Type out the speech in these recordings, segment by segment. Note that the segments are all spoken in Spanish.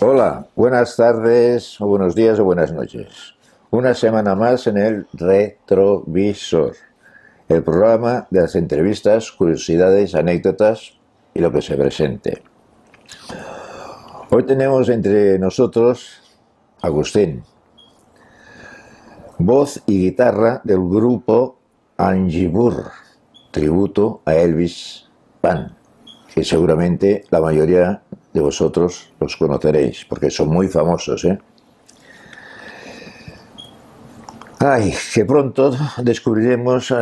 Hola, buenas tardes, o buenos días o buenas noches. Una semana más en el Retrovisor, el programa de las entrevistas, curiosidades, anécdotas y lo que se presente. Hoy tenemos entre nosotros a Agustín, voz y guitarra del grupo Angiburr, tributo a Elvis Pan, que seguramente la mayoría de vosotros los conoceréis, porque son muy famosos, ¿eh? Ay, que pronto descubriremos,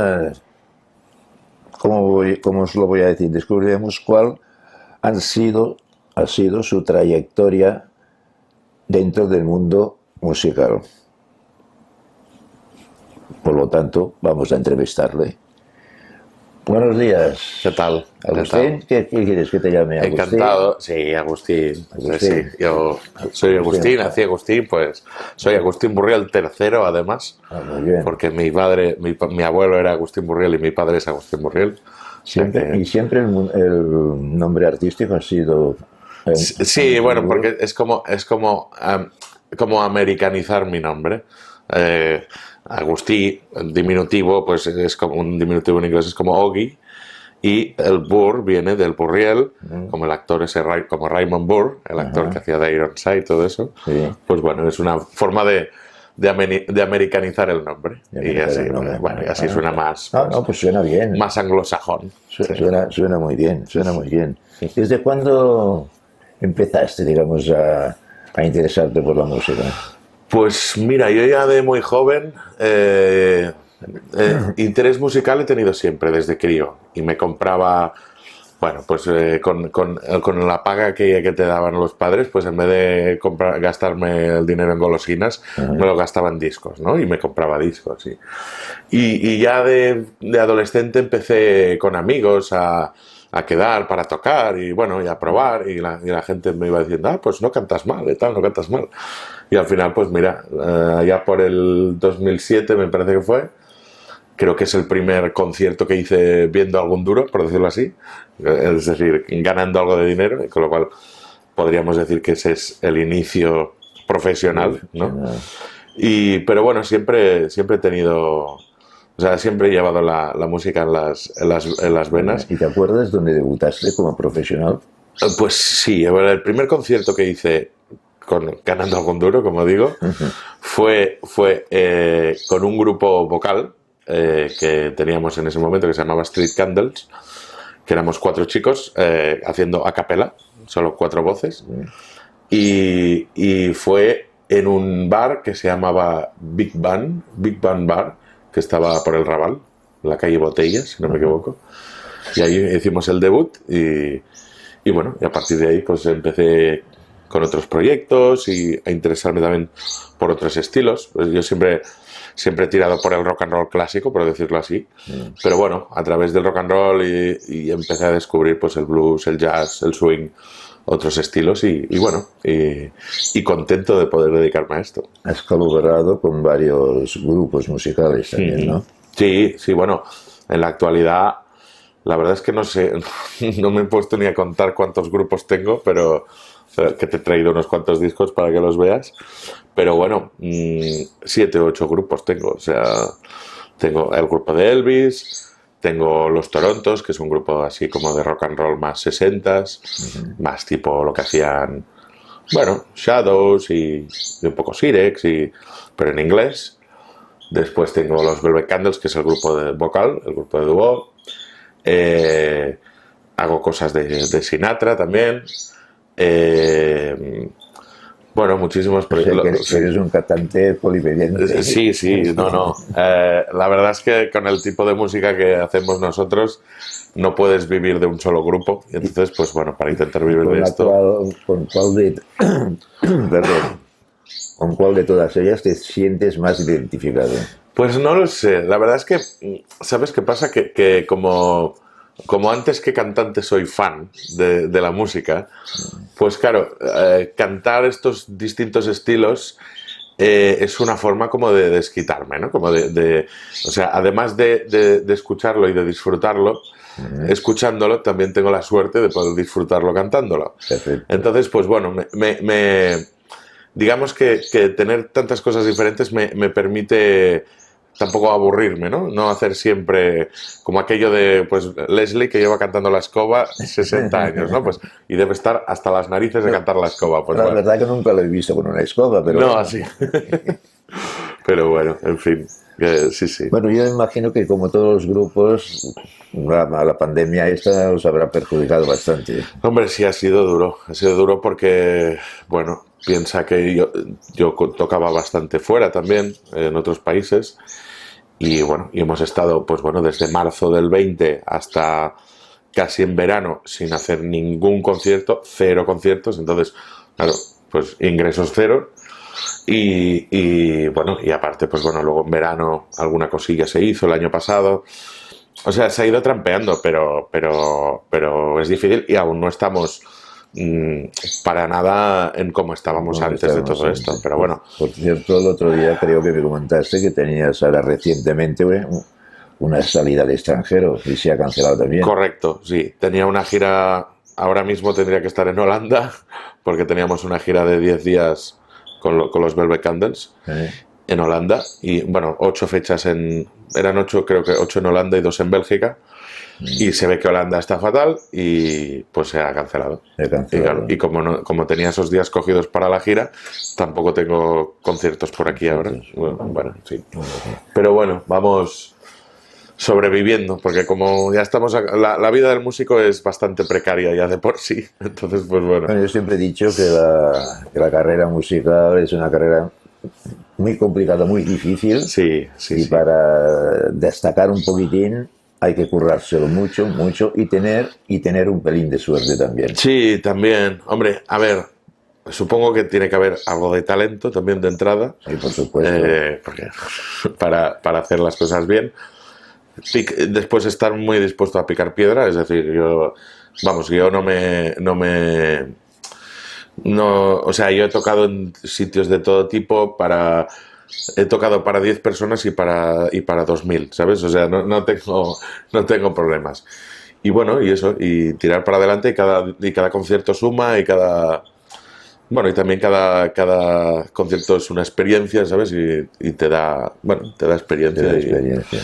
¿cómo os lo voy a decir? Descubriremos cuál ha sido su trayectoria dentro del mundo musical. Por lo tanto, vamos a entrevistarle. Buenos días. ¿Qué tal? Agustín, ¿qué quieres que te llame? ¿Agustín? Encantado. Sí, Agustín. Sí. Yo soy Agustín, nací Agustín, pues soy Agustín Burriel III, además. Muy bien. Porque mi abuelo era Agustín Burriel y mi padre es Agustín Burriel. Siempre, y siempre el nombre artístico ha sido... Sí, bueno, porque es como americanizar mi nombre. Agustí, el diminutivo, pues es como un diminutivo en inglés, es como Oggy, y el Burr viene del Burriel, como el actor ese, como Raymond Burr, el actor que hacía de Ironside y todo eso. Sí. Pues bueno, es una forma de americanizar el nombre. Y así, bueno, y así suena más. Pues suena bien. Más anglosajón. Suena muy bien, suena muy bien. ¿Desde cuándo empezaste, digamos, a interesarte por la música? Pues mira, yo ya de muy joven interés musical he tenido siempre, desde crío. Y me compraba, bueno, pues con la paga que te daban los padres, pues en vez de gastarme el dinero en golosinas, me lo gastaba en discos, ¿no? Y me compraba discos, sí. Y ya de adolescente empecé con amigos a quedar para tocar y bueno, y a probar, y la gente me iba diciendo, pues no cantas mal, no cantas mal. Y al final, pues mira, ya por el 2007 me parece que fue, creo que es el primer concierto que hice viendo algún duro, por decirlo así, es decir, ganando algo de dinero, con lo cual podríamos decir que ese es el inicio profesional, ¿no? Pero bueno, siempre he tenido... O sea, siempre he llevado la música en las venas. ¿Y te acuerdas dónde debutaste como profesional? Pues sí, el primer concierto que hice ganando algún duro, como digo, fue con un grupo vocal que teníamos en ese momento que se llamaba Street Candles, que éramos 4 chicos haciendo a capela, solo 4 voces, y fue en un bar que se llamaba Big Band Bar, que estaba por el Raval, la calle Botellas, si no me equivoco. Y ahí hicimos el debut y bueno, y a partir de ahí pues empecé con otros proyectos y a interesarme también por otros estilos. Pues yo siempre he tirado por el rock and roll clásico, por decirlo así. Pero bueno, a través del rock and roll y empecé a descubrir pues el blues, el jazz, el swing, otros estilos y bueno, y contento de poder dedicarme a esto. Has colaborado con varios grupos musicales también, ¿no? Sí, bueno, en la actualidad la verdad es que no sé, no me he puesto ni a contar cuántos grupos tengo, pero que te he traído unos cuantos discos para que los veas, pero bueno, 7 o 8 grupos tengo, o sea, tengo el grupo de Elvis, tengo los Torontos, que es un grupo así como de rock and roll más 60s, más tipo lo que hacían, bueno, Shadows y un poco Sirex, pero en inglés. Después tengo los Velvet Candles, que es el grupo de vocal, el grupo de dúo. Hago cosas de Sinatra también. Bueno, muchísimos proyectos. O sea, que eres un cantante polivalente. Sí, no. La verdad es que con el tipo de música que hacemos nosotros no puedes vivir de un solo grupo. Y entonces, pues bueno, para intentar vivir de esto... ¿Con cuál de todas ellas te sientes más identificado? Pues no lo sé. La verdad es que, ¿sabes qué pasa? Que como como antes que cantante soy fan de la música, pues claro, cantar estos distintos estilos es una forma como de desquitarme, ¿no? Como o sea, además de escucharlo y de disfrutarlo, escuchándolo también tengo la suerte de poder disfrutarlo cantándolo. Perfecto. Entonces, pues bueno, digamos que tener tantas cosas diferentes me permite tampoco aburrirme, ¿no? No hacer siempre como aquello de, pues, Leslie que lleva cantando la escoba 60 años, ¿no? Pues, y debe estar hasta las narices de cantar la escoba. Pues, La bueno. verdad que nunca lo he visto con una escoba, pero... No, bueno. así. Pero bueno, en fin, sí, sí. Bueno, yo imagino que como todos los grupos, la pandemia esta os habrá perjudicado bastante. Hombre, sí, ha sido duro porque, bueno, piensa que yo tocaba bastante fuera también, en otros países, y bueno, y hemos estado, pues bueno, desde marzo del 20 hasta casi en verano sin hacer ningún concierto, 0 conciertos, entonces, claro, pues ingresos 0, y bueno, y aparte, pues bueno, luego en verano alguna cosilla se hizo el año pasado. O sea, se ha ido trampeando, pero es difícil y aún no estamos para nada en cómo estábamos Como antes de estábamos todo antes. esto. Pero bueno, Por cierto, el otro día creo que me comentaste que tenías ahora recientemente una salida al extranjero y se ha cancelado también. correcto, sí. Tenía una gira, ahora mismo tendría que estar en Holanda, porque teníamos una gira de 10 días con los Velvet Candles en Holanda. Y bueno, 8 fechas eran 8, creo que 8 en Holanda y 2 en Bélgica. Y se ve que Holanda está fatal y pues se ha cancelado. Se ha cancelado. Y como tenía esos días cogidos para la gira, tampoco tengo conciertos por aquí ahora. Bueno, en fin. Pero bueno, vamos sobreviviendo, porque como ya estamos... La vida del músico es bastante precaria ya de por sí. Entonces, pues bueno. Bueno, yo siempre he dicho que la carrera musical es una carrera muy complicada, muy difícil. Sí, sí, Y sí. para destacar un poquitín hay que currárselo mucho, mucho y tener un pelín de suerte también. Sí, también. Hombre, a ver, supongo que tiene que haber algo de talento también de entrada. Sí, por supuesto. Porque para hacer las cosas bien. Después estar muy dispuesto a picar piedra, es decir, yo o sea, yo he tocado en sitios de todo tipo he tocado para 10 personas y para 2000, ¿sabes? O sea, no tengo problemas. Y bueno, y eso, y tirar para adelante y cada concierto suma bueno, y también cada concierto es una experiencia, ¿sabes? Y te da experiencia. De la experiencia.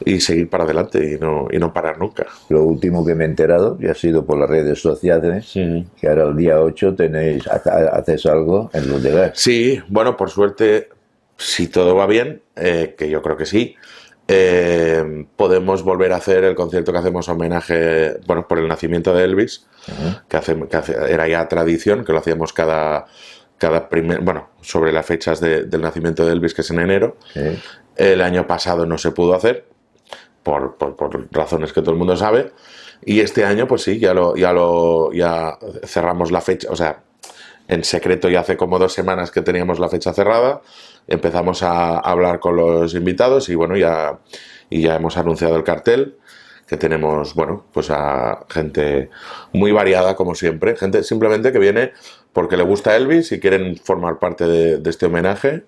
Y seguir para adelante y no parar nunca. Lo último que me he enterado, y ha sido por las redes sociales, que ahora el día 8 haces algo en Luz de Gas. Sí, bueno, por suerte, si todo va bien, que yo creo que sí, podemos volver a hacer el concierto que hacemos homenaje, bueno, por el nacimiento de Elvis, era ya tradición, que lo hacíamos bueno, sobre las fechas del nacimiento de Elvis, que es en enero. El año pasado no se pudo hacer, por razones que todo el mundo sabe, y este año pues sí, ya cerramos la fecha, o sea, en secreto ya hace como 2 semanas que teníamos la fecha cerrada, empezamos a hablar con los invitados y bueno, ya hemos anunciado el cartel, que tenemos, bueno, pues a gente muy variada como siempre, gente simplemente que viene porque le gusta Elvis y quieren formar parte de este homenaje.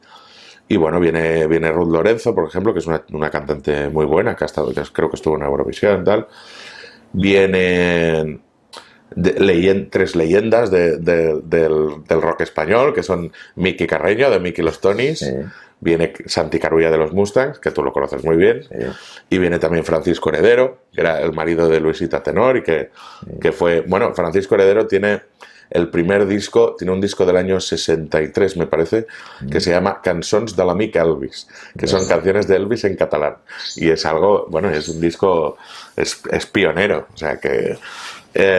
Y bueno, viene Ruth Lorenzo, por ejemplo, que es una cantante muy buena, que creo que estuvo en Eurovisión y tal. Vienen 3 leyendas del rock español, que son Miki Carreño, de Miki Los Tonis. Sí. Viene Santi Carulla de los Mustangs, que tú lo conoces muy bien. Sí. Y viene también Francisco Heredero, que era el marido de Luisita Tenor y que fue... Bueno, Francisco Heredero tiene un disco del año 63, me parece, que se llama Cançons de l'amic Elvis, que son canciones de Elvis en catalán. Y es algo, bueno, es un disco, es pionero, o sea que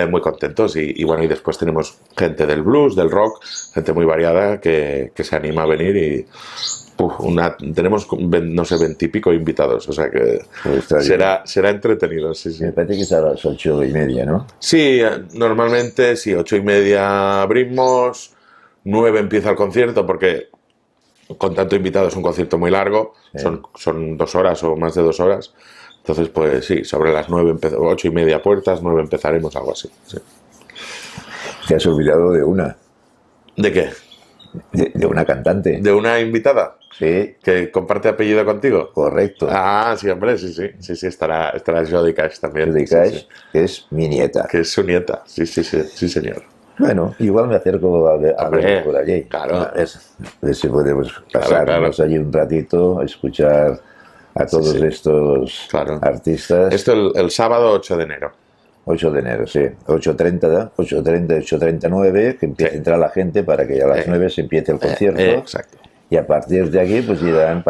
muy contentos. Y bueno, y después tenemos gente del blues, del rock, gente muy variada que se anima a venir y... tenemos, no sé, 20 y pico invitados, o sea que será entretenido, sí, sí. Me parece que es a las 8:30, ¿no? Sí, normalmente sí, 8:30 abrimos, 9 empieza el concierto porque con tanto invitado es un concierto muy largo, son 2 horas o más de 2 horas, Entonces, pues sí, sobre las 9, 8:30 puertas, 9 empezaremos, algo así. Sí. Te has olvidado de una, ¿De qué? de una cantante. ¿De una invitada Sí, que comparte apellido contigo? correcto. Ah, sí, hombre, sí, estará Jodie Cash también. Judy Sí, Cash, sí. que es mi nieta. Que es su nieta, sí, señor. Bueno, igual me acerco a Hombre, verlos por allí. claro. A ver si podemos pasarnos claro. allí un ratito a escuchar a todos sí. estos Claro. artistas. Esto el sábado 8 de enero. 8 de enero, sí. 8:30, 8:39, que empiece a entrar la gente para que a las 9 se empiece el concierto. Exacto. Y a partir de aquí, pues irán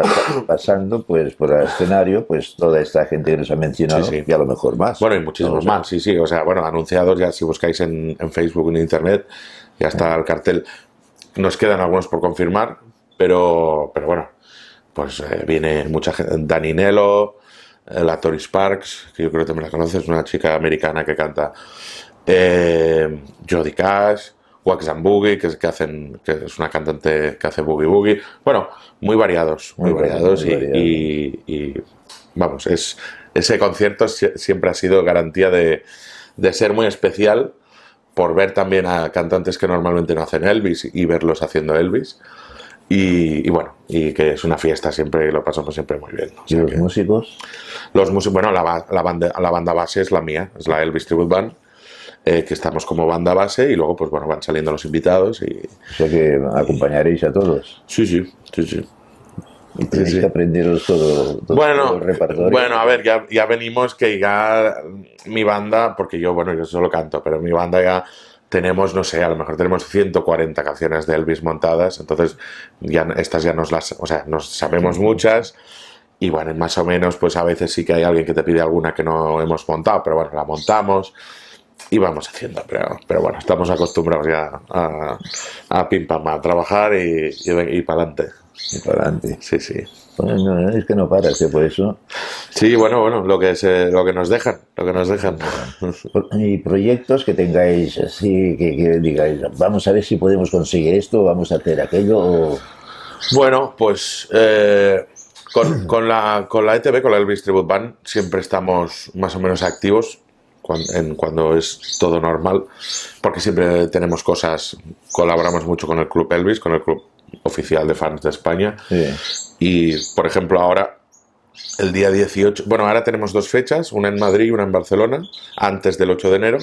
pasando pues por el escenario, pues toda esta gente que nos ha mencionado, Sí. y a lo mejor más. Bueno, y muchísimos más, sí. O sea, bueno, anunciados ya, si buscáis en Facebook, en Internet, ya está el cartel. Nos quedan algunos por confirmar, pero bueno, pues viene mucha gente. Dani Nello, la Tori Sparks, que yo creo que también la conoces, una chica americana que canta. Jodie Cash, Wax and Boogie, que es una cantante que hace Boogie Boogie. Bueno, muy variados. Y vamos, ese concierto siempre ha sido garantía de ser muy especial, por ver también a cantantes que normalmente no hacen Elvis y verlos haciendo Elvis. Y bueno, y que es una fiesta, siempre lo pasamos siempre muy bien. O ¿Y sea los músicos? Los músicos, bueno, la banda base es la mía, es la Elvis Tribute Band, que estamos como banda base, y luego pues bueno, van saliendo los invitados y... O sea que acompañaréis a todos. Sí. Y tenéis que aprenderos todo el repertorio. Bueno, a ver, ya venimos que ya mi banda, porque yo solo canto, pero mi banda ya tenemos, no sé, a lo mejor tenemos 140 canciones de Elvis montadas, entonces estas ya nos sabemos muchas, y bueno, más o menos, pues a veces sí que hay alguien que te pide alguna que no hemos montado, pero bueno, la montamos y vamos haciendo, pero bueno, estamos acostumbrados ya a pim pam, a trabajar y para adelante. Y para adelante. Sí. Bueno, no, es que no paras, por eso. Sí, bueno, lo que nos dejan. Y proyectos que tengáis así, que digáis, vamos a ver si podemos conseguir esto, vamos a hacer aquello. Bueno, pues con la ETB, con la Elvis Tribute Band, siempre estamos más o menos activos cuando es todo normal, porque siempre tenemos cosas, colaboramos mucho con el Club Elvis, con el club oficial de fans de España. Sí. Y, por ejemplo, ahora, el día 18... Bueno, ahora tenemos 2 fechas, una en Madrid y una en Barcelona, antes del 8 de enero.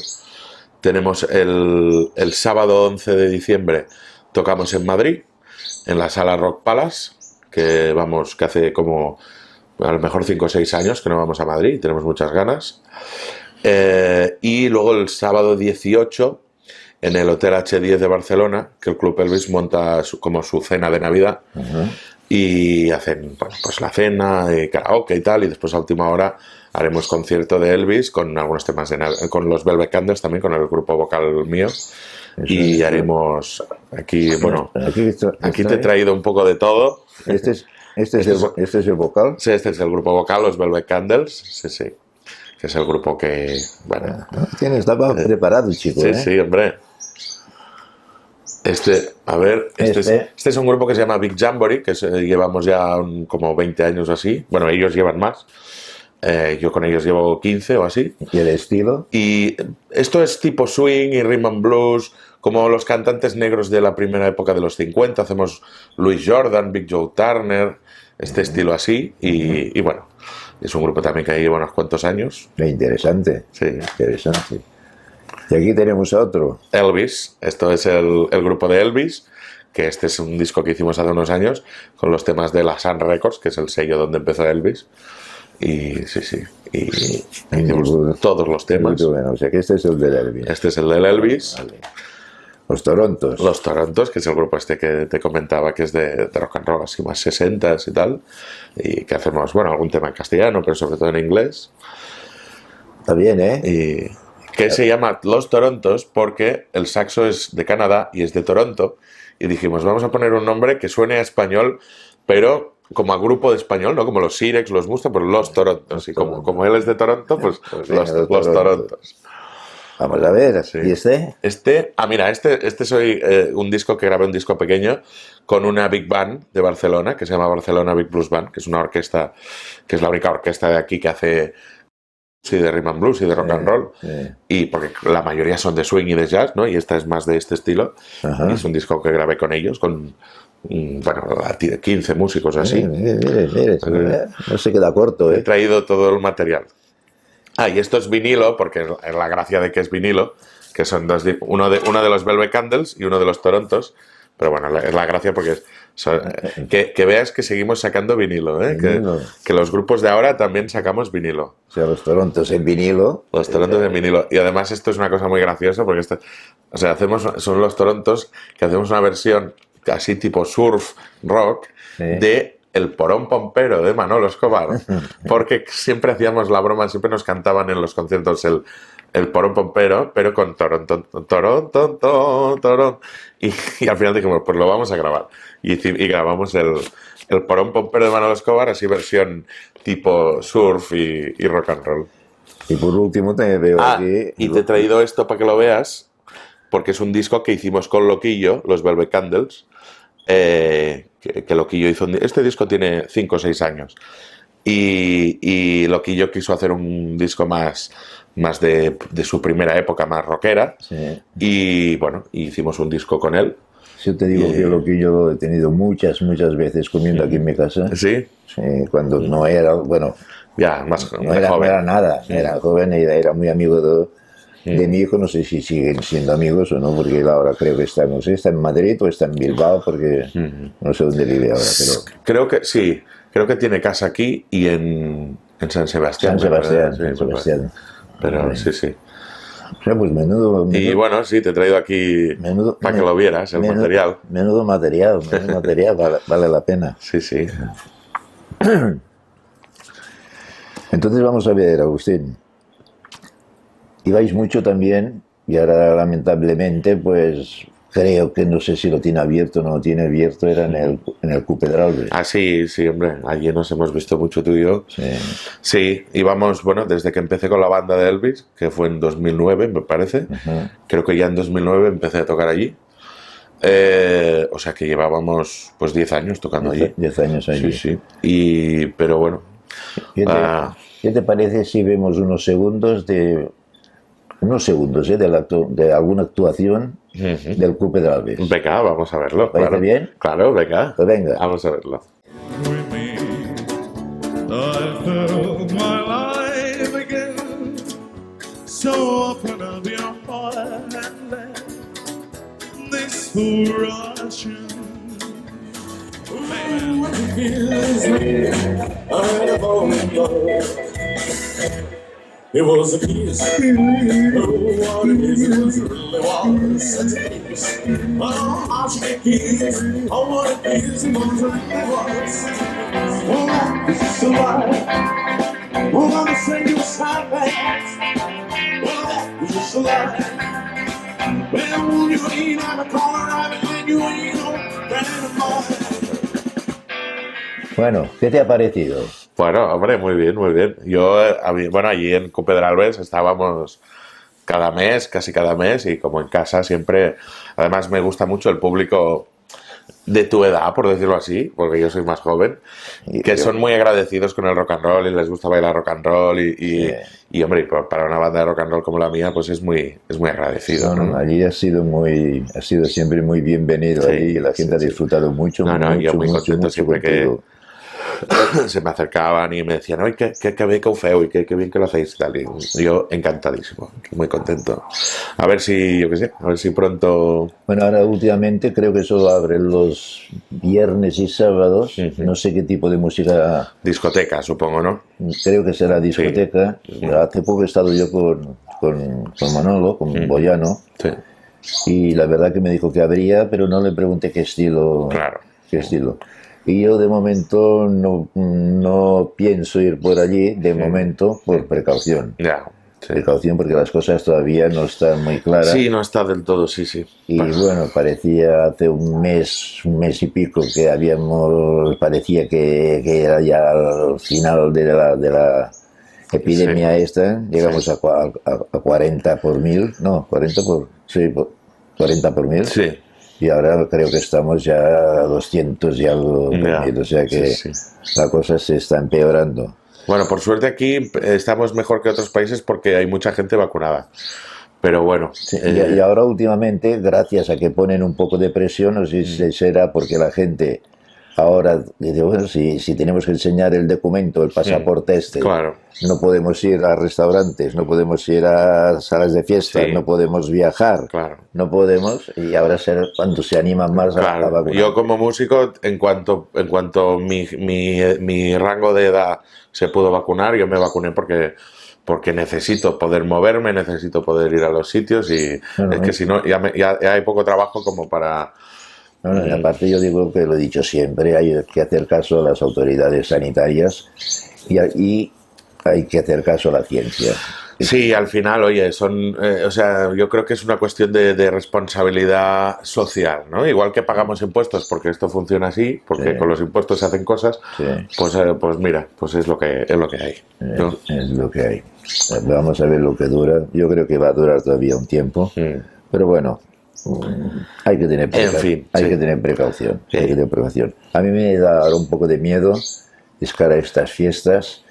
Tenemos el sábado 11 de diciembre, tocamos en Madrid, en la sala Rock Palace, que hace como a lo mejor 5 o 6 años que no vamos a Madrid, y tenemos muchas ganas. Y luego el sábado 18... en el Hotel H10 de Barcelona, que el Club Elvis monta como su cena de Navidad. Y hacen pues la cena, karaoke y tal, y después a última hora haremos concierto de Elvis con algunos temas con los Velvet Candles también, con el grupo vocal mío. Y haremos aquí, bueno, aquí te he traído un poco de todo. ¿Este es el vocal? Sí, este es el grupo vocal, los Velvet Candles, sí. Que es el grupo que, bueno... Estaba preparado, chico. Sí, hombre. Este es un grupo que se llama Big Jamboree, que llevamos ya como 20 años así. Bueno, ellos llevan más. Yo con ellos llevo 15 o así. ¿Y el estilo? Y esto es tipo swing y rhythm and blues, como los cantantes negros de la primera época de los 50. Hacemos Louis Jordan, Big Joe Turner, este estilo así. Y bueno, es un grupo también que lleva unos cuantos años. Interesante. Sí. Interesante. Y aquí tenemos a otro. Elvis. Esto es el grupo de Elvis, que este es un disco que hicimos hace unos años con los temas de la Sun Records, que es el sello donde empezó Elvis. Y sí. Y hicimos todos los temas. Bueno, o sea que este es el del Elvis. Este es el del Elvis. Vale. Los Torontos. Los Torontos, que es el grupo este que te comentaba, que es de rock and roll, así más 60s y tal. Y que hacemos, bueno, algún tema en castellano, pero sobre todo en inglés. Está bien, ¿eh? Y que se llama Los Torontos porque el saxo es de Canadá y es de Toronto. Y dijimos, vamos a poner un nombre que suene a español, pero como a grupo de español, ¿no? Como los Sirex, los Musta, pues Los Torontos. Y como él es de Toronto, pues los Torontos. Vamos a ver, Sí. ¿y este? Mira, este soy un disco que grabé, un disco pequeño, con una big band de Barcelona, que se llama Barcelona Big Blues Band, que es una orquesta, que es la única orquesta de aquí que hace de rhythm and blues y de rock and roll, y porque la mayoría son de swing y de jazz, ¿no? Y esta es más de este estilo. Ajá. Y es un disco que grabé con ellos, con, bueno, 15 músicos así. Mire, no se queda corto, He traído todo el material. Y esto es vinilo, porque es la gracia de que es vinilo, que son uno de los Velvet Candles y uno de los Torontos. Pero bueno, es la gracia porque que veas que seguimos sacando vinilo, ¿eh? Que los grupos de ahora también sacamos vinilo. O sea, los Torontos en vinilo. Los Torontos en vinilo. Y además esto es una cosa muy graciosa porque son los Torontos que hacemos una versión casi tipo surf rock de El Porón Pompero de Manolo Escobar, porque siempre hacíamos la broma, siempre nos cantaban en los conciertos el Porón Pompero, pero con torón, torón. Y al final dijimos, pues lo vamos a grabar. Y grabamos el Porón Pompero de Manolo Escobar, así versión tipo surf y rock and roll. Y por último te veo aquí... Y te he traído esto para que lo veas, porque es un disco que hicimos con Loquillo, los Velvet Candles, que Loquillo hizo. Este disco tiene 5 o 6 años. Y Loquillo quiso hacer un disco más de su primera época, más rockera. Sí. Y bueno, hicimos un disco con él. Yo te digo que Loquillo lo he tenido muchas veces comiendo aquí en mi casa. ¿Sí? Sí, cuando no era, bueno, ya, más no era, joven. No era nada, era joven y era muy amigo de mi hijo. No sé si siguen siendo amigos o no, porque él ahora creo que está, no sé, está en Madrid o está en Bilbao, porque no sé dónde vive ahora. Pero... Creo que sí, creo que tiene casa aquí y en San Sebastián. San Sebastián. Pero sí. O sea, pues menudo. Y bueno, sí, te he traído aquí para que lo vieras, el material. Menudo material, vale la pena. Sí. Entonces vamos a ver, Agustín. Ibais mucho también, y ahora lamentablemente, pues creo que no sé si lo tiene abierto o no lo tiene abierto, era en el Coupé d'Albes. Sí, hombre, allí nos hemos visto mucho tú y yo. Sí, íbamos, bueno, desde que empecé con la banda de Elvis, que fue en 2009, me parece. Creo que ya en 2009 empecé a tocar allí. O sea que llevábamos pues 10 años tocando allí. 10 años allí. Sí. Pero bueno. ¿Qué te parece si vemos unos segundos de alguna actuación del Coupé d'Albes? Venga, vamos a verlo. ¿Parece bien? Claro, venga. Pues venga. Vamos a verlo. It was a kiss. Oh, what it is, it was really was such a kiss. Oh, how she get kiss. Oh, what it is, it was really was. Oh, this is the life. Oh, I'm gonna send you a side pass. Well, that was just a life. Well, you ain't on a corner rabbit, and you ain't on a boy. Bueno, ¿qué te ha parecido? Bueno, hombre, muy bien. Yo, bueno, allí en Coupé d'Albes estábamos casi cada mes, y como en casa siempre, además me gusta mucho el público de tu edad, por decirlo así, porque yo soy más joven, que son muy agradecidos con el rock and roll y les gusta bailar rock and roll y hombre, para una banda de rock and roll como la mía, pues es muy agradecido. No, allí ha sido siempre muy bienvenido, allí, y la gente ha disfrutado mucho. Yo muy contento siempre contigo. Que se me acercaban y me decían, ¡ay, qué bien que ho feu y qué bien que lo hacéis! Tal. Y yo encantadísimo, muy contento. A ver si pronto... Bueno, ahora últimamente creo que solo abren los viernes y sábados. No sé qué tipo de música... Discoteca, supongo, ¿no? Creo que será discoteca. Hace poco he estado yo con Manolo, con Boyano. Y la verdad que me dijo que habría, pero no le pregunté qué estilo. Claro. Qué estilo. Y yo de momento no pienso ir por allí, de momento, por precaución. Precaución porque las cosas todavía no están muy claras. Sí, no está del todo, sí. Y bueno, parecía hace un mes y pico que parecía que era ya al final de la epidemia esta, llegamos a 40 por 1000, no, 40 por, sí, 40 por 1000. Sí. Y ahora creo que estamos ya a 200 y algo por Ya, 1000, o sea que sí. la cosa se está empeorando. Bueno, por suerte aquí estamos mejor que otros países porque hay mucha gente vacunada. Pero bueno. Sí, y ahora últimamente, gracias a que ponen un poco de presión, no sé si será porque la gente ahora dice, bueno, si tenemos que enseñar el documento, el pasaporte Claro. no podemos ir a restaurantes, no podemos ir a salas de fiesta, Sí. no podemos viajar, Claro. no podemos, y ahora cuando se animan más a Claro, vacunar. yo como músico, en cuanto mi rango de edad se pudo vacunar, yo me vacuné porque necesito poder moverme, necesito poder ir a los sitios y Bueno, es que si no, ya hay poco trabajo como para... No, y aparte yo digo que lo he dicho siempre, hay que hacer caso a las autoridades sanitarias y hay que hacer caso a la ciencia. Sí, al final, oye, o sea, yo creo que es una cuestión de responsabilidad social, ¿no? Igual que pagamos impuestos porque esto funciona así, porque Sí. con los impuestos se hacen cosas, Sí. pues mira, pues es lo que hay, ¿no? Es lo que hay. Vamos a ver lo que dura. Yo creo que va a durar todavía un tiempo, pero bueno, hay que tener fin, hay sí. que tener precaución. Sí. Hay que tener precaución. A mí me da ahora un poco de miedo es cara a estas fiestas.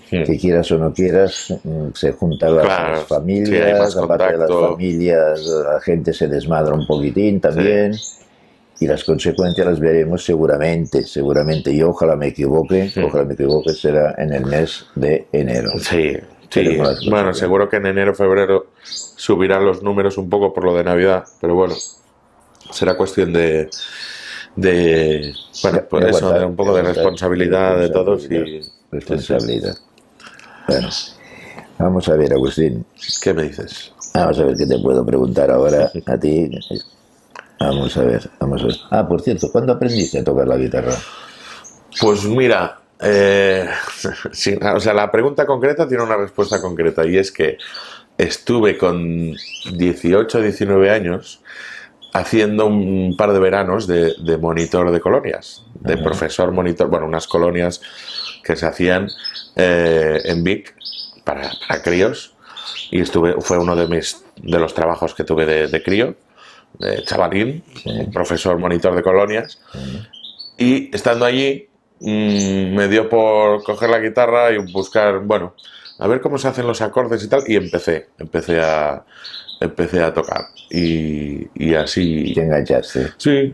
Que quieras o no quieras, se juntan Claro, las familias, sí, hay más aparte de las contacto. familias, la gente se desmadra un poquitín también, y las consecuencias las veremos seguramente, y ojalá me equivoque, será en el mes de enero. Sí, sí. Veremos las cosas, Bueno, ¿eh? seguro que en enero, febrero subirán los números un poco por lo de Navidad, pero bueno, será cuestión de bueno, pues eso, aguantar, de un poco de aguantar, responsabilidad de todos y... responsabilidad. Bueno, vamos a ver, Agustín, ¿Qué me dices? vamos a ver qué te puedo preguntar ahora a ti. Vamos a ver. Ah, por cierto, ¿cuándo aprendiste a tocar la guitarra? Pues mira, sí, o sea, la pregunta concreta tiene una respuesta concreta y es que estuve con 18, 19 años haciendo un par de veranos de monitor de colonias, de profesor monitor, bueno, unas colonias que se hacían en Vic para críos y fue uno de los trabajos que tuve de crío, de chavalín, profesor monitor de colonias y estando allí me dio por coger la guitarra y buscar, bueno, a ver cómo se hacen los acordes y tal y empecé a tocar y así... ¿Te enganchaste? Sí.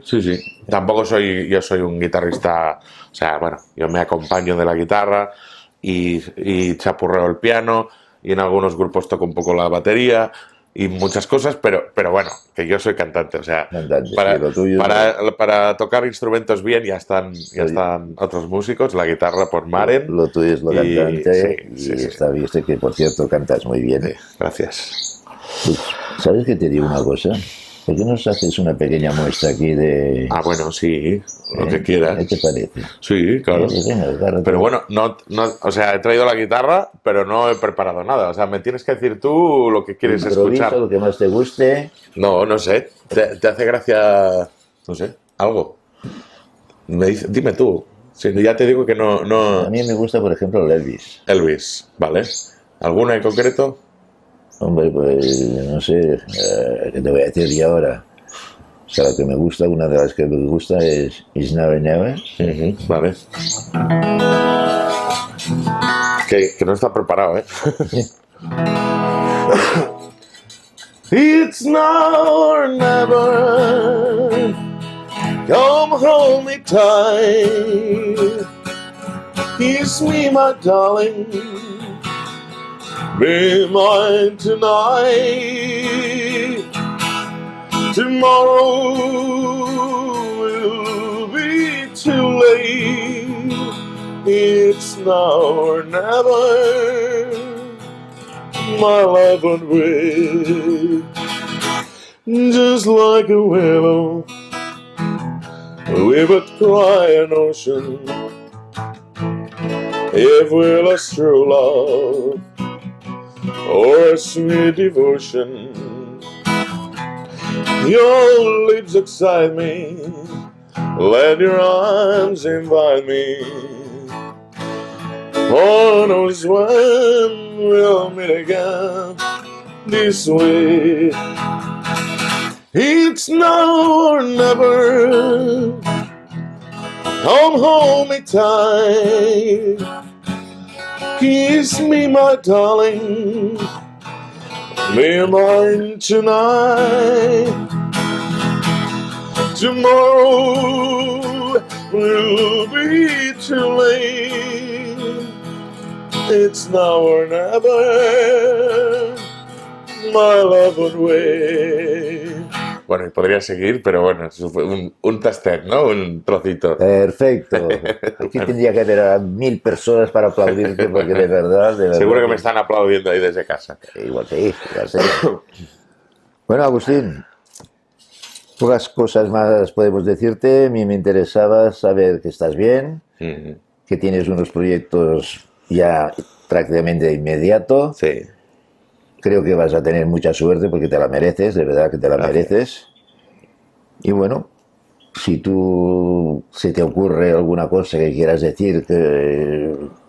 Tampoco yo soy un guitarrista, o sea, bueno, yo me acompaño de la guitarra y chapurreo el piano y en algunos grupos toco un poco la batería y muchas cosas, pero bueno, que yo soy cantante, o sea, Cantante, para, sí, lo tuyo para tocar instrumentos bien ya están otros músicos, la guitarra por Maren. Lo tuyo es lo Y- cantante sí, y sí. está visto que, por cierto, cantas muy bien. Sí, gracias. ¿Sabes que te digo una cosa? ¿Por qué nos haces una pequeña muestra aquí de... Ah, bueno, sí, lo que quieras. ¿Qué te parece? Sí, claro. Venga, agárrate. Pero bueno, no, o sea, he traído la guitarra, pero no he preparado nada. O sea, me tienes que decir tú lo que quieres Improvisa escuchar. lo que más te guste. No sé. ¿Te hace gracia, no sé, algo? Dime tú. Si ya te digo que A no... mí me gusta, por ejemplo, el Elvis. Elvis, ¿vale? ¿Alguna en concreto? Hombre, pues no sé, ¿qué te voy a decir yo ahora? O sea, lo que me gusta, una de las que me gusta es It's Never Never. Ujú, vale. Que no está preparado, ¿eh? It's now or never. Come hold me tight. Kiss me, my darling. Be mine tonight. Tomorrow will be too late. It's now or never. My life won't wait. Just like a willow, we would cry an ocean if we lost true love or a sweet devotion. Your lips excite me, let your arms invite me. Oh, knows when we'll meet again this way. It's now or never. Come home in time. Kiss me, my darling. Be mine tonight. Tomorrow will be too late. It's now or never. My love would wait. Bueno, y podría seguir, pero bueno, eso fue un tastet, ¿no? Un trocito. Perfecto. Aquí tendría que haber a 1000 personas para aplaudirte porque de verdad... Seguro que me están aplaudiendo ahí desde casa. Igual que ya sé. Bueno, Agustín, pocas cosas más podemos decirte. A mí me interesaba saber que estás bien, que tienes unos proyectos ya prácticamente de inmediato. Sí. Creo que vas a tener mucha suerte porque te la mereces, de verdad que te la mereces. Y bueno, si tú se te ocurre alguna cosa que quieras decir,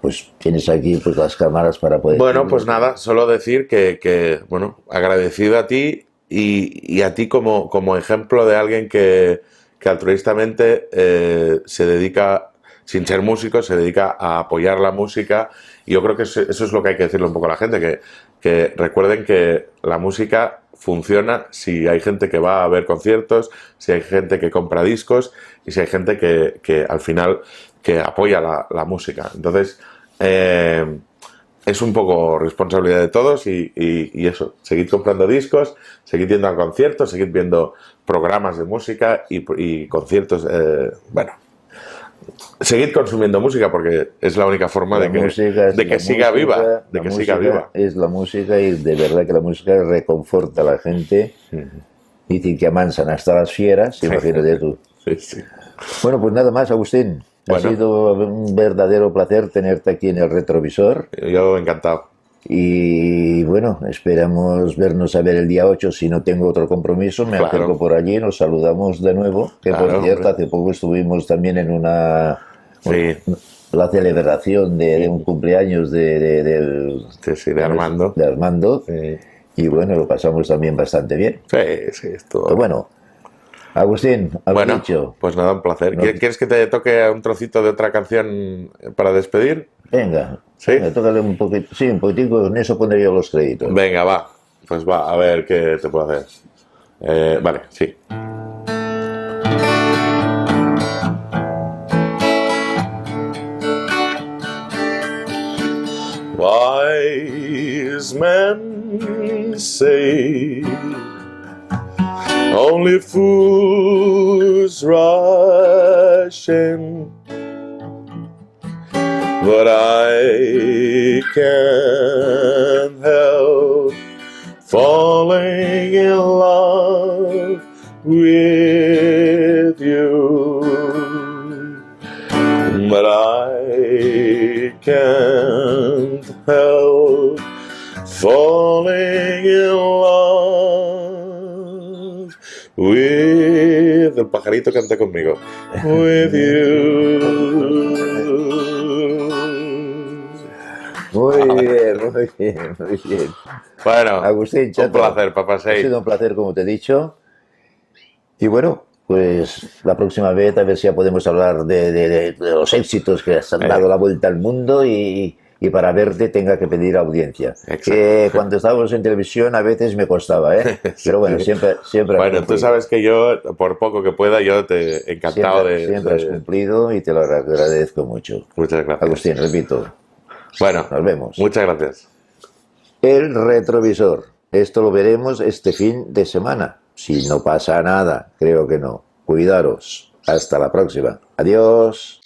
pues tienes aquí pues las cámaras para poder... Bueno, pues nada, solo decir que bueno, agradecido a ti y a ti como ejemplo de alguien que altruistamente se dedica, sin ser músico, se dedica a apoyar la música. Y yo creo que eso es lo que hay que decirle un poco a la gente, que recuerden que la música funciona si hay gente que va a ver conciertos, si hay gente que compra discos y si hay gente que al final que apoya la música. Entonces, es un poco responsabilidad de todos y eso, seguid comprando discos, seguid yendo a conciertos, seguid viendo programas de música y conciertos, bueno... Seguid consumiendo música porque es la única forma de que siga viva. De que siga viva. Es la música y de verdad que la música reconforta a la gente. Dicen que amansan hasta las fieras, imagínate tú. Sí. Bueno, pues nada más, Agustín. Ha sido un verdadero placer tenerte aquí en el retrovisor. Yo encantado. Y bueno, esperamos vernos a ver el día 8. Si no tengo otro compromiso, me acerco por allí, nos saludamos de nuevo. Que por cierto, hace poco estuvimos también en la celebración de un cumpleaños de Armando. De Armando. Y bueno, lo pasamos también bastante bien. Sí, estuvo. Pero bueno, Agustín, algo dicho. Pues nada, un placer. ¿Quieres que te toque un trocito de otra canción para despedir? Venga. ¿Sí? Tócale un poquito, sí, un poquitico, en eso pondré yo los créditos. Venga, va. Pues va, a ver qué te puedo hacer. Vale, sí. Wise men say only fools rush in, but I can't help falling in love with you. But I can't help falling in love with... El pajarito canta conmigo. With you. Muy bien, muy bien, muy bien. Bueno, Agustín, chato, un placer, papá. Ha sido un placer, como te he dicho. Y bueno, pues la próxima vez a ver si ya podemos hablar de los éxitos que has dado la vuelta al mundo y para verte tenga que pedir audiencia. Exacto. Que cuando estábamos en televisión a veces me costaba, ¿eh? Pero bueno, siempre bueno, tú sabes que yo, por poco que pueda, yo te encantado siempre has cumplido y te lo agradezco mucho. Muchas gracias. Agustín, repito. Bueno, nos vemos. Muchas gracias. El retrovisor. Esto lo veremos este fin de semana. Si no pasa nada, creo que no. Cuidaros. Hasta la próxima. Adiós.